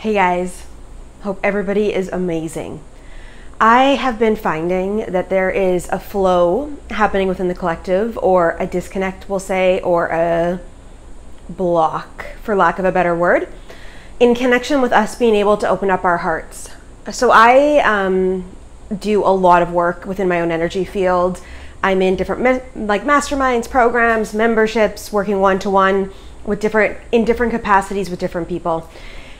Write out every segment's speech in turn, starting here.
Hey guys, hope everybody is amazing. I have been finding that there is a flow happening within the collective, or a disconnect, we'll say, or a block, for lack of a better word, in connection with us being able to open up our hearts. So I do a lot of work within my own energy field. I'm in different masterminds, programs, memberships, working one-to-one with in different capacities with different people.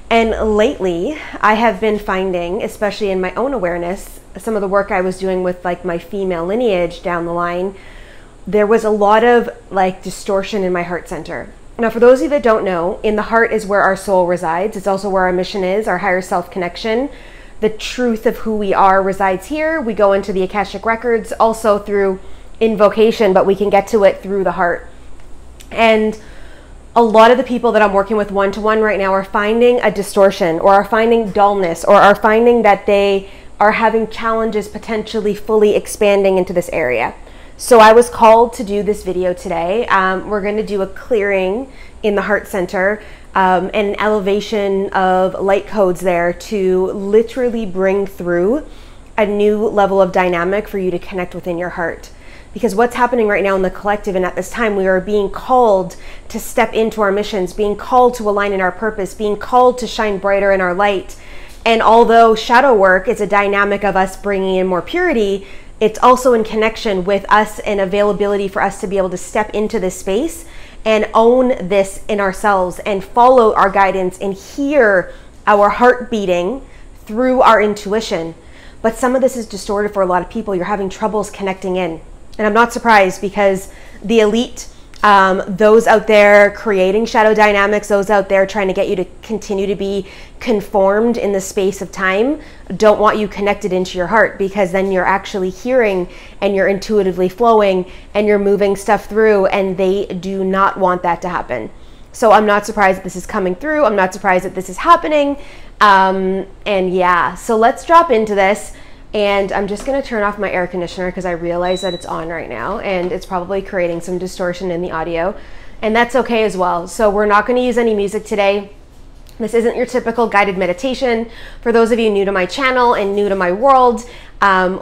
And lately, I have been finding, especially in my own awareness, some of the work I was doing with my female lineage down the line, there was a lot of distortion in my heart center. Now, for those of you that don't know, in the heart is where our soul resides. It's also where our mission is, our higher self connection. The truth of who we are resides here. We go into the Akashic records also through invocation, but we can get to it through the heart. And a lot of the people that I'm working with one-to-one right now are finding a distortion, or are finding dullness, or are finding that they are having challenges potentially fully expanding into this area. So I was called to do this video today. We're going to do a clearing in the heart center and an elevation of light codes there to literally bring through a new level of dynamic for you to connect within your heart. Because what's happening right now in the collective, and at this time, we are being called to step into our missions, being called to align in our purpose, being called to shine brighter in our light. And although shadow work is a dynamic of us bringing in more purity, it's also in connection with us and availability for us to be able to step into this space and own this in ourselves and follow our guidance and hear our heart beating through our intuition. But some of this is distorted for a lot of people. You're having troubles connecting in. And I'm not surprised, because the elite, those out there creating shadow dynamics, those out there trying to get you to continue to be conformed in the space of time, don't want you connected into your heart, because then you're actually hearing and you're intuitively flowing and you're moving stuff through, and they do not want that to happen. So I'm not surprised that this is coming through. I'm not surprised that this is happening. And yeah, so let's drop into this. And I'm just going to turn off my air conditioner because I realize that it's on right now and it's probably creating some distortion in the audio, and that's okay as well. So we're not going to use any music today. This isn't your typical guided meditation. For those of you new to my channel and new to my world,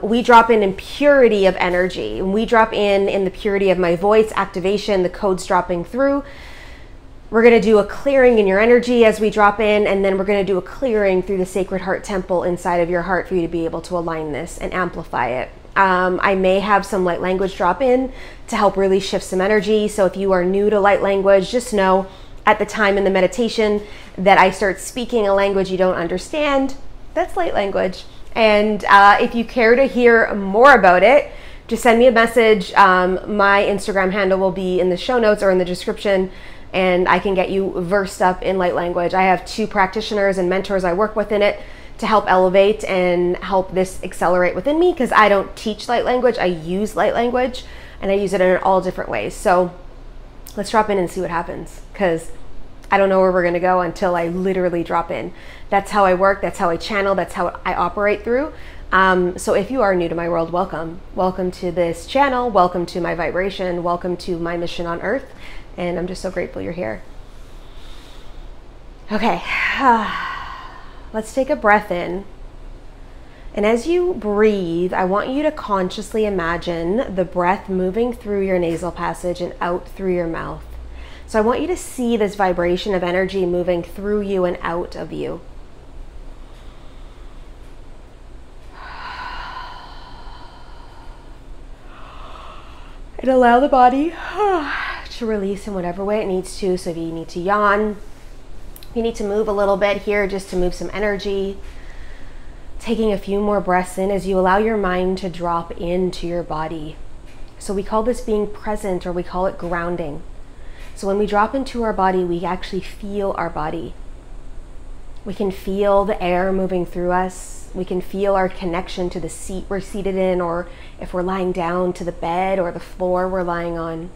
we drop in purity of energy, and we drop in the purity of my voice, activation, the codes dropping through. We're going to do a clearing in your energy as we drop in, and then we're going to do a clearing through the Sacred Heart Temple inside of your heart for you to be able to align this and amplify it. I may have some light language drop in to help really shift some energy. So if you are new to light language, just know at the time in the meditation that I start speaking a language you don't understand, that's light language. And if you care to hear more about it, just send me a message. My Instagram handle will be in the show notes or in the description, and I can get you versed up in light language. I have 2 practitioners and mentors I work with in it to help elevate and help this accelerate within me, because I don't teach light language, I use light language, and I use it in all different ways. So let's drop in and see what happens, because I don't know where we're gonna go until I literally drop in. That's how I work, that's how I channel, that's how I operate through. So if you are new to my world, welcome. Welcome to this channel, welcome to my vibration, welcome to my mission on earth. And I'm just so grateful you're here. Okay, let's take a breath in. And as you breathe, I want you to consciously imagine the breath moving through your nasal passage and out through your mouth. So I want you to see this vibration of energy moving through you and out of you. And allow the body to release in whatever way it needs to. So if you need to yawn, you need to move a little bit here just to move some energy. Taking a few more breaths in as you allow your mind to drop into your body. So we call this being present, or we call it grounding. So when we drop into our body, we actually feel our body. We can feel the air moving through us. We can feel our connection to the seat we're seated in, or if we're lying down, to the bed or the floor we're lying on.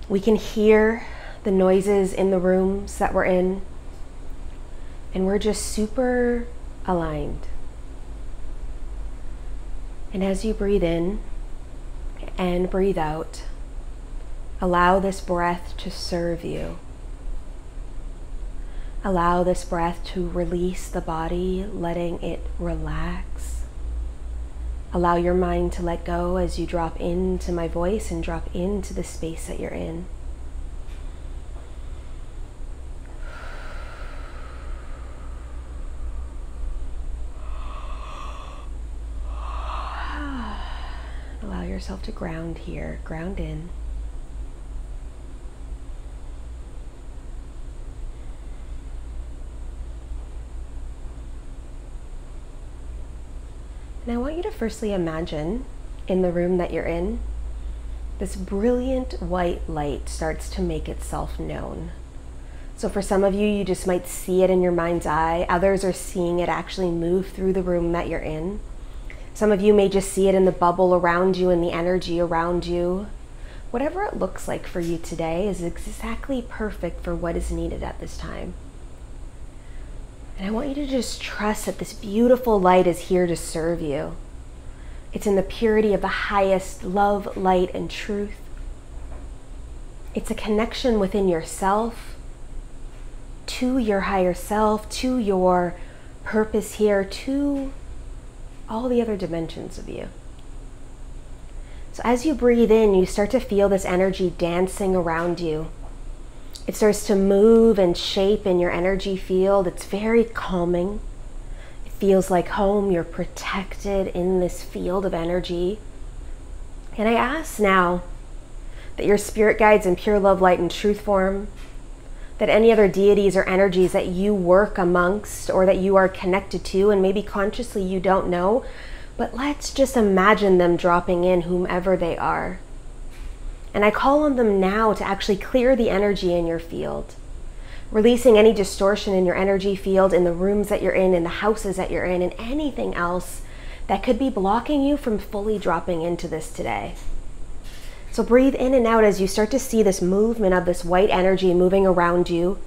We can hear the noises in the rooms that we're in, and we're just super aligned. And as you breathe in and breathe out, allow this breath to serve you. Allow this breath to release the body, letting it relax. Allow your mind to let go as you drop into my voice and drop into the space that you're in. Allow yourself to ground here, ground in. And I want you to firstly imagine in the room that you're in, this brilliant white light starts to make itself known. So for some of you, you just might see it in your mind's eye. Others are seeing it actually move through the room that you're in. Some of you may just see it in the bubble around you and the energy around you. Whatever it looks like for you today is exactly perfect for what is needed at this time. And I want you to just trust that this beautiful light is here to serve you. It's in the purity of the highest love, light, and truth. It's a connection within yourself, to your higher self, to your purpose here, to all the other dimensions of you. So as you breathe in, you start to feel this energy dancing around you. It starts to move and shape in your energy field. It's very calming. It feels like home. You're protected in this field of energy. And I ask now that your spirit guides in pure love, light, and truth form, that any other deities or energies that you work amongst or that you are connected to, and maybe consciously you don't know, but let's just imagine them dropping in, whomever they are. And I call on them now to actually clear the energy in your field, releasing any distortion in your energy field, in the rooms that you're in the houses that you're in, and anything else that could be blocking you from fully dropping into this today. So breathe in and out as you start to see this movement of this white energy moving around you,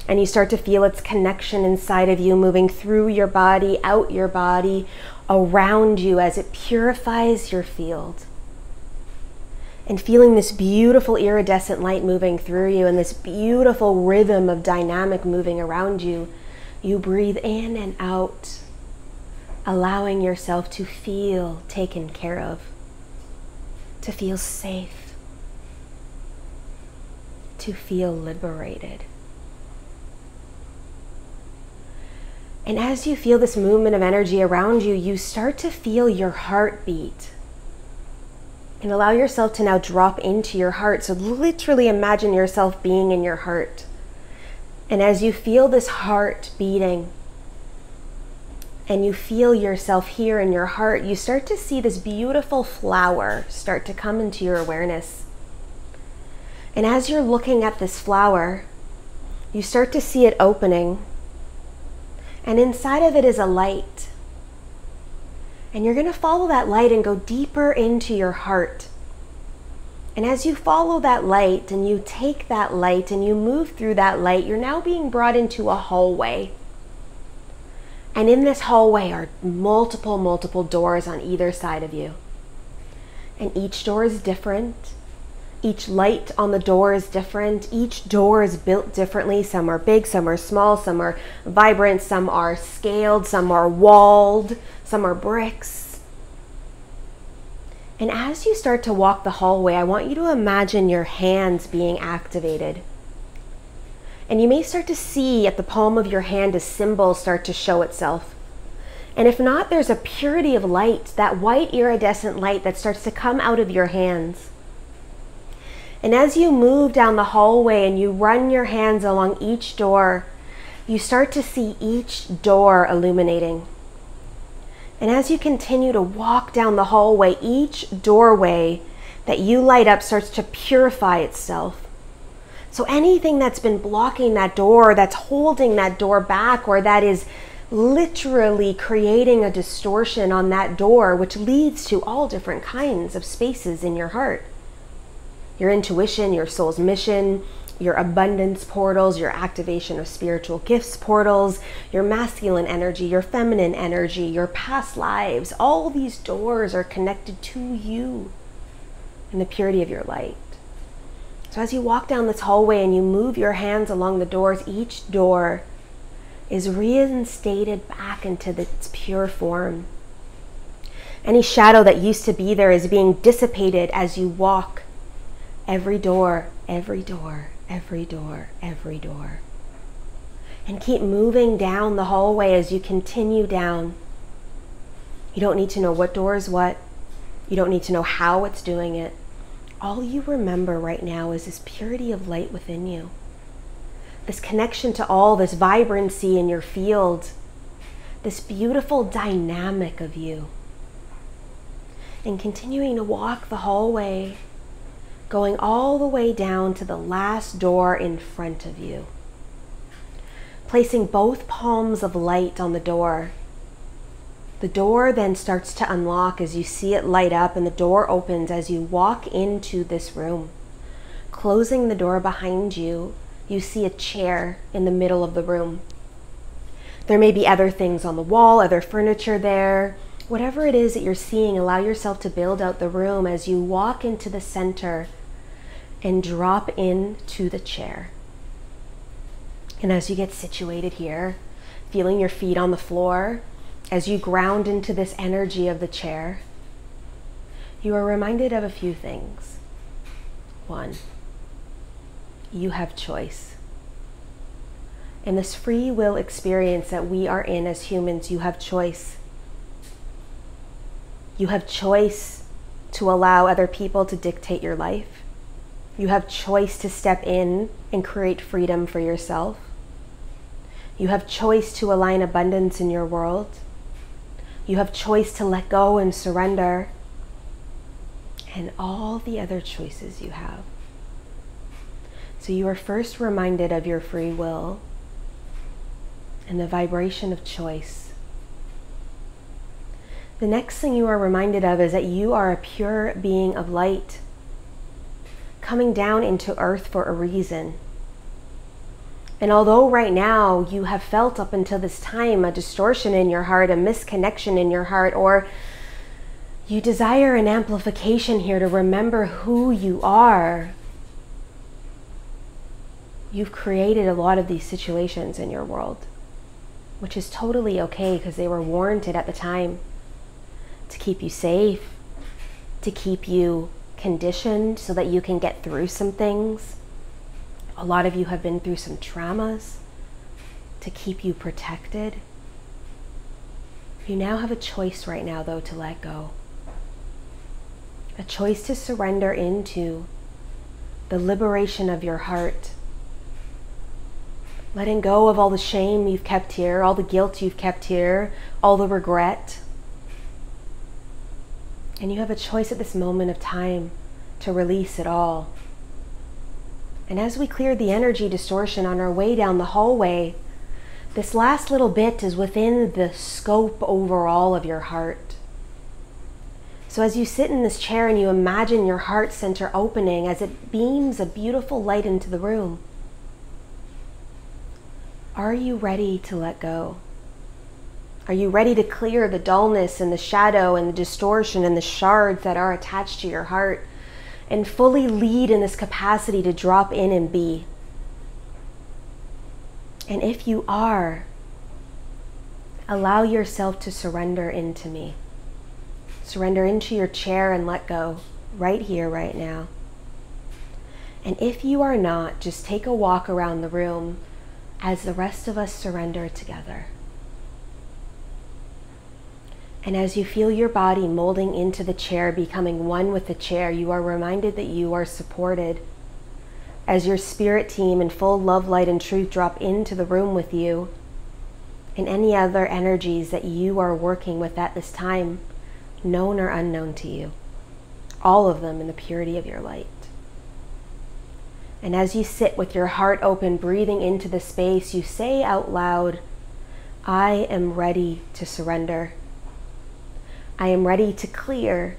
and you start to feel its connection inside of you, moving through your body, out your body, around you as it purifies your field. And feeling this beautiful iridescent light moving through you and this beautiful rhythm of dynamic moving around you, you breathe in and out, allowing yourself to feel taken care of, to feel safe, to feel liberated. And as you feel this movement of energy around you, you start to feel your heart beat. And allow yourself to now drop into your heart. So literally imagine yourself being in your heart. And as you feel this heart beating, and you feel yourself here in your heart, you start to see this beautiful flower start to come into your awareness. And as you're looking at this flower, you start to see it opening. And inside of it is a light. And you're going to follow that light and go deeper into your heart. And as you follow that light and you take that light and you move through that light, you're now being brought into a hallway. And in this hallway are multiple doors on either side of you. And each door is different. Each light on the door is different. Each door is built differently. Some are big, some are small, some are vibrant, some are scaled, some are walled, some are bricks. And as you start to walk the hallway, I want you to imagine your hands being activated. And you may start to see at the palm of your hand a symbol start to show itself. And if not, there's a purity of light, that white iridescent light that starts to come out of your hands. And as you move down the hallway and you run your hands along each door, you start to see each door illuminating. And as you continue to walk down the hallway, each doorway that you light up starts to purify itself. So anything that's been blocking that door, that's holding that door back, or that is literally creating a distortion on that door, which leads to all different kinds of spaces in your heart. Your intuition, your soul's mission, your abundance portals, your activation of spiritual gifts portals, your masculine energy, your feminine energy, your past lives. All these doors are connected to you in the purity of your light. So as you walk down this hallway and you move your hands along the doors, each door is reinstated back into its pure form. Any shadow that used to be there is being dissipated as you walk. Every door, every door, every door, every door. And keep moving down the hallway as you continue down. You don't need to know what door is what. You don't need to know how it's doing it. All you remember right now is this purity of light within you. This connection to all, this vibrancy in your field. This beautiful dynamic of you. And continuing to walk the hallway, going all the way down to the last door in front of you. Placing both palms of light on the door. The door then starts to unlock as you see it light up, and the door opens as you walk into this room. Closing the door behind you, you see a chair in the middle of the room. There may be other things on the wall, other furniture there. Whatever it is that you're seeing, allow yourself to build out the room as you walk into the center and drop into the chair. And as you get situated here, feeling your feet on the floor, as you ground into this energy of the chair, you are reminded of a few things. 1, you have choice. In this free will experience that we are in as humans, you have choice. You have choice to allow other people to dictate your life. You have choice to step in and create freedom for yourself. You have choice to align abundance in your world. You have choice to let go and surrender. And all the other choices you have. So you are first reminded of your free will and the vibration of choice. The next thing you are reminded of is that you are a pure being of light, coming down into earth for a reason. And although right now you have felt up until this time a distortion in your heart, a misconnection in your heart, or you desire an amplification here to remember who you are, you've created a lot of these situations in your world, which is totally okay because they were warranted at the time. To keep you safe, to keep you conditioned so that you can get through some things. A lot of you have been through some traumas to keep you protected. You now have a choice right now, though, to let go. A choice to surrender into the liberation of your heart. Letting go of all the shame you've kept here, all the guilt you've kept here, all the regret. And you have a choice at this moment of time to release it all. And as we clear the energy distortion on our way down the hallway, this last little bit is within the scope overall of your heart. So as you sit in this chair and you imagine your heart center opening as it beams a beautiful light into the room, are you ready to let go? Are you ready to clear the dullness and the shadow and the distortion and the shards that are attached to your heart and fully lead in this capacity to drop in and be? And if you are, allow yourself to surrender into me. Surrender into your chair and let go right here, right now. And if you are not, just take a walk around the room as the rest of us surrender together. And as you feel your body molding into the chair, becoming one with the chair, you are reminded that you are supported. As your spirit team in full love, light, and truth drop into the room with you, and any other energies that you are working with at this time, known or unknown to you, all of them in the purity of your light. And as you sit with your heart open, breathing into the space, you say out loud, I am ready to surrender. I am ready to clear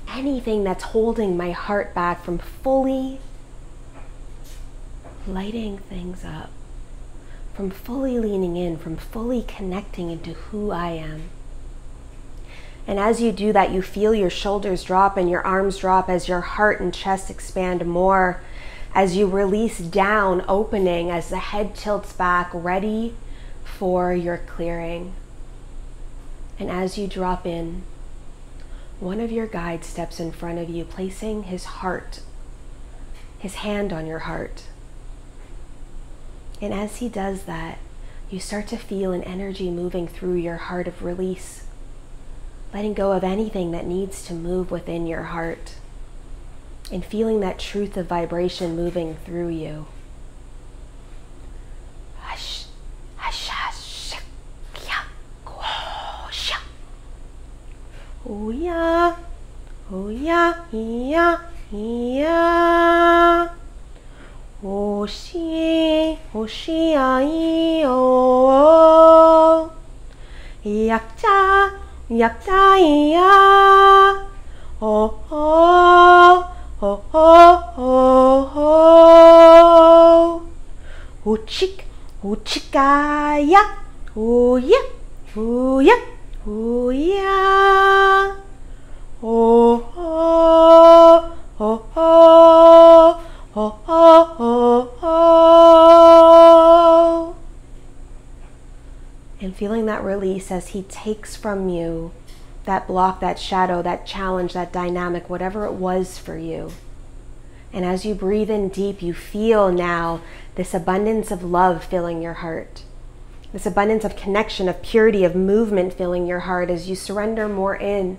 anything that's holding my heart back from fully lighting things up, from fully leaning in, from fully connecting into who I am. And as you do that, you feel your shoulders drop and your arms drop as your heart and chest expand more as you release down, opening as the head tilts back, ready for your clearing. And as you drop in, one of your guides steps in front of you, placing his hand on your heart. And as he does that, you start to feel an energy moving through your heart of release, letting go of anything that needs to move within your heart, and feeling that truth of vibration moving through you. Oh yeah, oh yeah, yeah, yeah. Hoshi, hoshi ai o. Yakja, yakja iya. Oh oh, oh oh oh oh. Uchik, uchikaya. Oh yeah, oh yeah. Oh yeah, oh oh, oh oh, oh oh, oh. And feeling that release as he takes from you that block, that shadow, that challenge, that dynamic, whatever it was for you. And as you breathe in deep, you feel now this abundance of love filling your heart. This abundance of connection, of purity, of movement filling your heart as you surrender more in,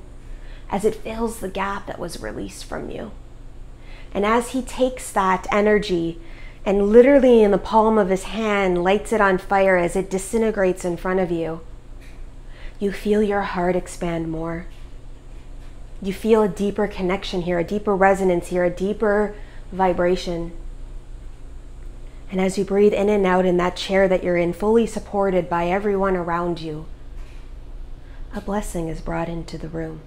as it fills the gap that was released from you. And as he takes that energy and literally in the palm of his hand lights it on fire as it disintegrates in front of you, you feel your heart expand more. You feel a deeper connection here, a deeper resonance here, a deeper vibration. And as you breathe in and out in that chair that you're in, fully supported by everyone around you, a blessing is brought into the room.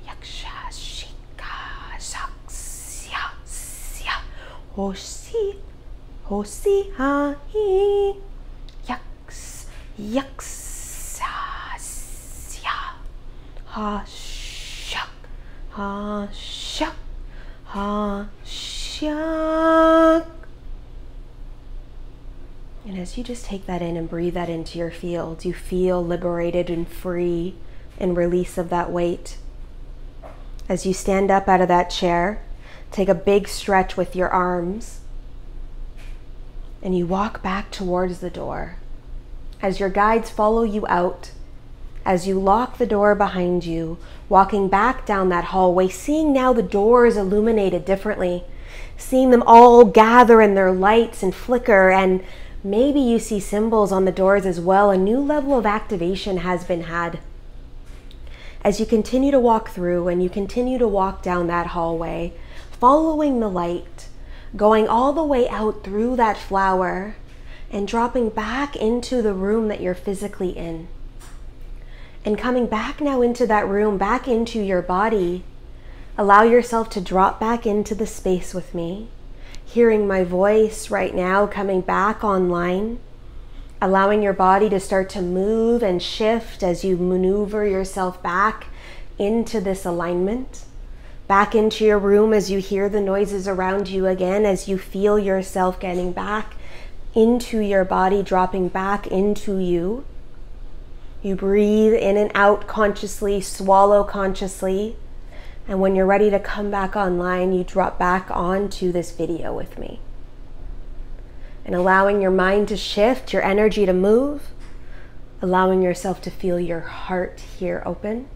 Yaksha shika saksya sya hoshi hoshi hai yaks yaksa sya ha shak ha shak ha shak. And as you just take that in and breathe that into your field, you feel liberated and free and release of that weight. As you stand up out of that chair, take a big stretch with your arms, and you walk back towards the door. As your guides follow you out, as you lock the door behind you, walking back down that hallway, seeing now the doors illuminated differently, seeing them all gather in their lights and flicker, and maybe you see symbols on the doors as well. A new level of activation has been had. As you continue to walk through and you continue to walk down that hallway, following the light, going all the way out through that flower and dropping back into the room that you're physically in. And coming back now into that room, back into your body, allow yourself to drop back into the space with me. Hearing my voice right now, coming back online, allowing your body to start to move and shift as you maneuver yourself back into this alignment, back into your room as you hear the noises around you again, as you feel yourself getting back into your body, dropping back into you. You breathe in and out consciously, swallow consciously. And when you're ready to come back online, you drop back onto this video with me. And allowing your mind to shift, your energy to move, allowing yourself to feel your heart here open.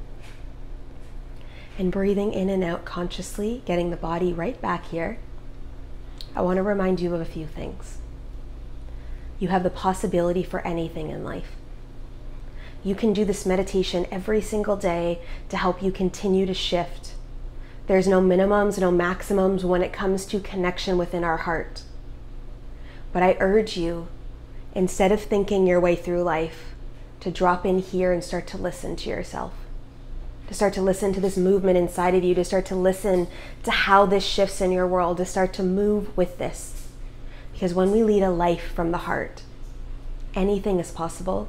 And breathing in and out consciously, getting the body right back here. I want to remind you of a few things. You have the possibility for anything in life. You can do this meditation every single day to help you continue to shift. There's no minimums, no maximums when it comes to connection within our heart. But I urge you, instead of thinking your way through life, to drop in here and start to listen to yourself. To start to listen to this movement inside of you, to start to listen to how this shifts in your world, to start to move with this. Because when we lead a life from the heart, anything is possible